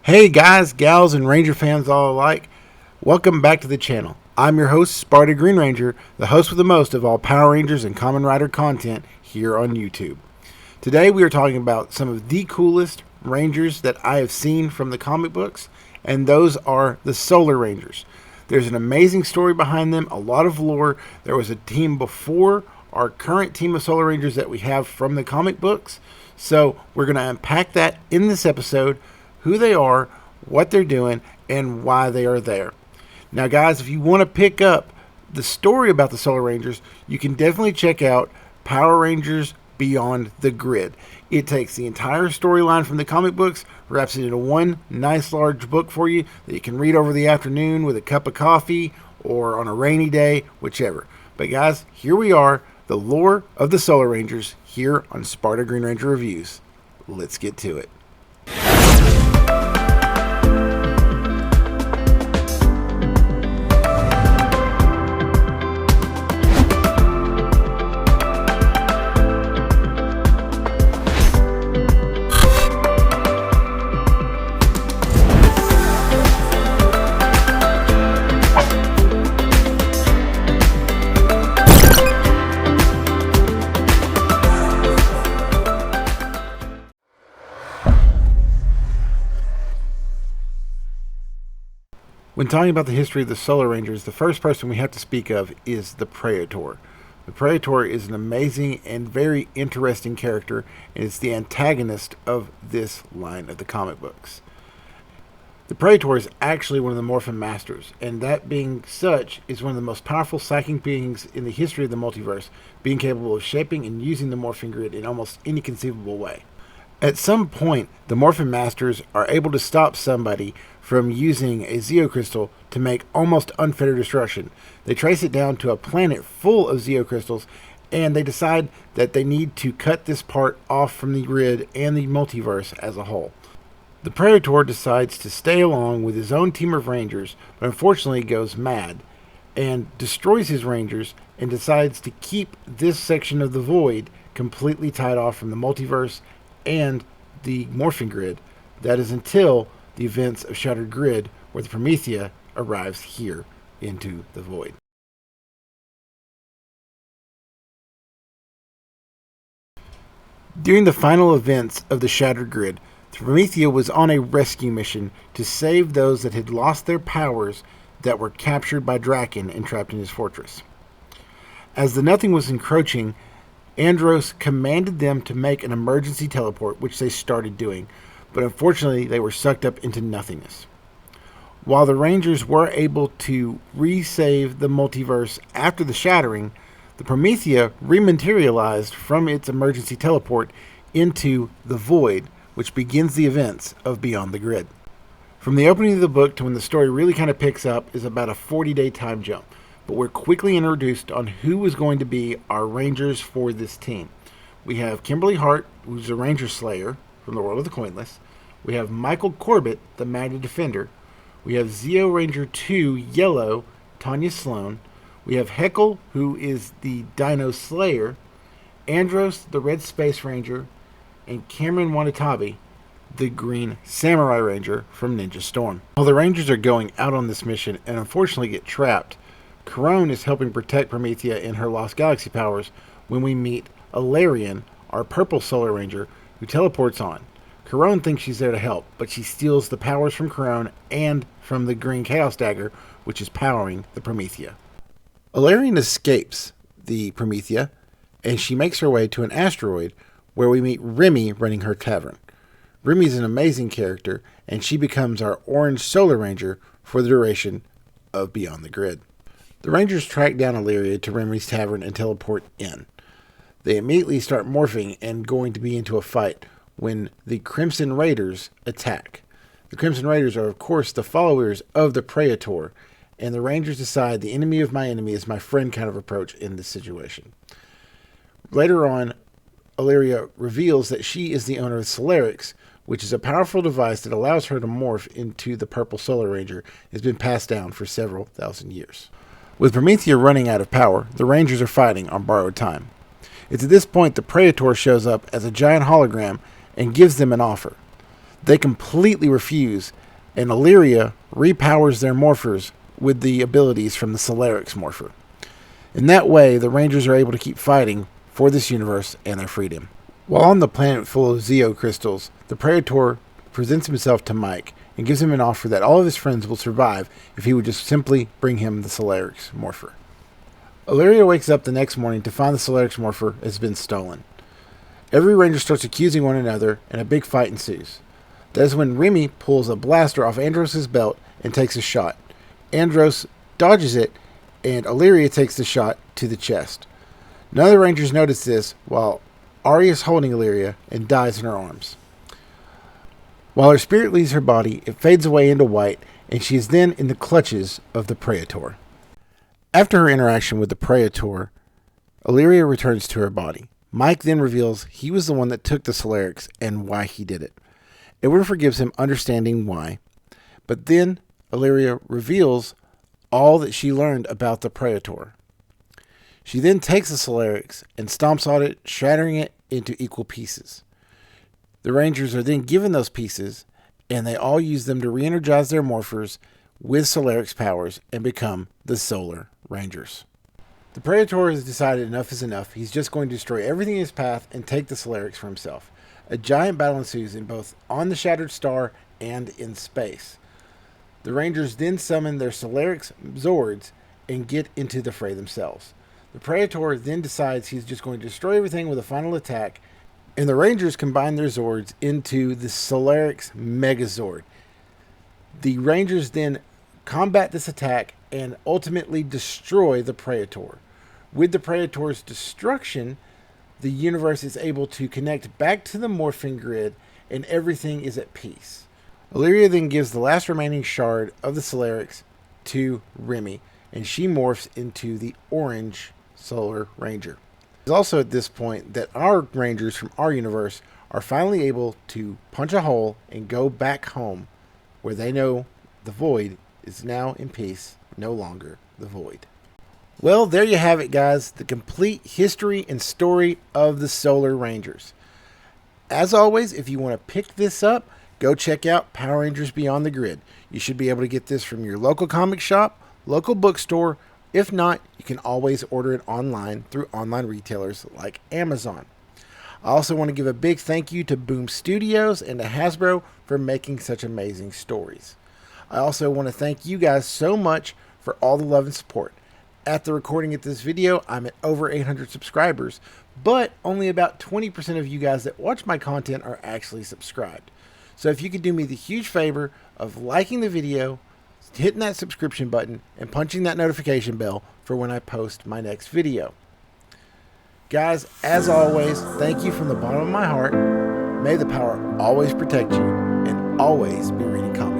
Hey guys, gals, and Ranger fans all alike. Welcome back to the channel. I'm your host, Sparta Green Ranger, the host with the most of all Power Rangers and Kamen Rider content here on YouTube. Today we are talking about some of the coolest Rangers that I have seen from the comic books, and those are the Solar Rangers. There's an amazing story behind them, a lot of lore. There was a team before our current team of Solar Rangers that we have from the comic books. So we're going to unpack that in this episode, who they are, what they're doing, and why they are there. Now guys, if you want to pick up the story about the Solar Rangers, you can definitely check out Power Rangers Beyond the Grid. It takes the entire storyline from the comic books, wraps it into one nice large book for you that you can read over the afternoon with a cup of coffee or on a rainy day, whichever. But guys, here we are, the lore of the Solar Rangers here on Sparta Green Ranger Reviews. Let's get to it. When talking about the history of the Solar Rangers, the first person we have to speak of is the Praetor. The Praetor is an amazing and very interesting character, and it's the antagonist of this line of the comic books. The Praetor is actually one of the Morphin Masters, and that being such, is one of the most powerful psychic beings in the history of the multiverse, being capable of shaping and using the Morphin Grid in almost any conceivable way. At some point, the Morphin Masters are able to stop somebody from using a Zeo Crystal to make almost unfettered destruction. They trace it down to a planet full of Zeo Crystals, and they decide that they need to cut this part off from the grid and the multiverse as a whole. The Praetor decides to stay along with his own team of Rangers, but unfortunately goes mad and destroys his Rangers and decides to keep this section of the Void completely tied off from the multiverse and the Morphin Grid. That is until the events of Shattered Grid, where the Promethea arrives here into the Void. During the final events of the Shattered Grid, the Promethea was on a rescue mission to save those that had lost their powers that were captured by Draken and trapped in his fortress. As the Nothing was encroaching, Andros commanded them to make an emergency teleport, which they started doing, but unfortunately they were sucked up into nothingness. While the Rangers were able to resave the multiverse after the shattering, the Promethea rematerialized from its emergency teleport into the Void, which begins the events of Beyond the Grid. From the opening of the book to when the story really kind of picks up is about a 40-day time jump, but we're quickly introduced on who is going to be our Rangers for this team. We have Kimberly Hart, who's a Ranger Slayer from the world of the Coinless. We have Michael Corbett, the Magna Defender. We have Zeo Ranger 2 Yellow, Tanya Sloan. We have Heckle, who is the Dino Slayer. Andros, the Red Space Ranger. And Cameron Wanatabe, the Green Samurai Ranger from Ninja Storm. While the Rangers are going out on this mission and unfortunately get trapped, Corone is helping protect Promethea in her Lost Galaxy powers when we meet Alarian, our Purple Solar Ranger, who teleports on. Corone thinks she's there to help, but she steals the powers from Corone and from the Green Chaos Dagger, which is powering the Promethea. Alarian escapes the Promethea, and she makes her way to an asteroid where we meet Remy running her tavern. Remy is an amazing character, and she becomes our Orange Solar Ranger for the duration of Beyond the Grid. The Rangers track down Illyria to Remy's tavern and teleport in. They immediately start morphing and going to be into a fight when the Crimson Raiders attack. The Crimson Raiders are, of course, the followers of the Praetor, and the Rangers decide the enemy of my enemy is my friend kind of approach in this situation. Later on, Illyria reveals that she is the owner of Solarix, which is a powerful device that allows her to morph into the Purple Solar Ranger. It's been passed down for several thousand years. With Promethea running out of power, the Rangers are fighting on borrowed time. It's at this point the Praetor shows up as a giant hologram and gives them an offer. They completely refuse, and Illyria repowers their morphers with the abilities from the Solarix morpher. In that way, the Rangers are able to keep fighting for this universe and their freedom. While on the planet full of Zeo crystals, the Praetor presents himself to Mike and gives him an offer that all of his friends will survive if he would just simply bring him the Solarix morpher. Illyria wakes up the next morning to find the Solarix morpher has been stolen. Every Ranger starts accusing one another, and a big fight ensues. That is when Remy pulls a blaster off Andros' belt and takes a shot. Andros dodges it, and Illyria takes the shot to the chest. None of the Rangers notice this, while Ari is holding Illyria and dies in her arms. While her spirit leaves her body, it fades away into white, and she is then in the clutches of the Praetor. After her interaction with the Praetor, Illyria returns to her body. Mike then reveals he was the one that took the Solarix and why he did it. Edward forgives him, understanding why. But then Illyria reveals all that she learned about the Praetor. She then takes the Solarix and stomps on it, shattering it into equal pieces. The Rangers are then given those pieces, and they all use them to re-energize their morphers with Solarix powers and become the Solar Rangers. The Praetor has decided enough is enough. He's just going to destroy everything in his path and take the Solarix for himself. A giant battle ensues in both on the Shattered Star and in space. The Rangers then summon their Solarix Zords and get into the fray themselves. The Praetor then decides he's just going to destroy everything with a final attack, and the Rangers combine their Zords into the Solarix Megazord. The Rangers then combat this attack and ultimately destroy the Praetor. With the Praetor's destruction, the universe is able to connect back to the Morphin grid, and everything is at peace. Illyria then gives the last remaining shard of the Solarix to Remy, and she morphs into the Orange Solar Ranger. It's also at this point that our Rangers from our universe are finally able to punch a hole and go back home, where they know the Void is now in peace, no longer the Void. Well, there you have it, guys. The complete history and story of the Solar Rangers. As always, if you want to pick this up, go check out Power Rangers Beyond the Grid. You should be able to get this from your local comic shop, local bookstore. If not, you can always order it online through online retailers like Amazon. I also want to give a big thank you to Boom Studios and to Hasbro for making such amazing stories. I also want to thank you guys so much for all the love and support. At the recording of this video, I'm at over 800 subscribers, but only about 20% of you guys that watch my content are actually subscribed. So if you could do me the huge favor of liking the video, hitting that subscription button, and punching that notification bell for when I post my next video. Guys, as always, thank you from the bottom of my heart. May the power always protect you and always be reading comics.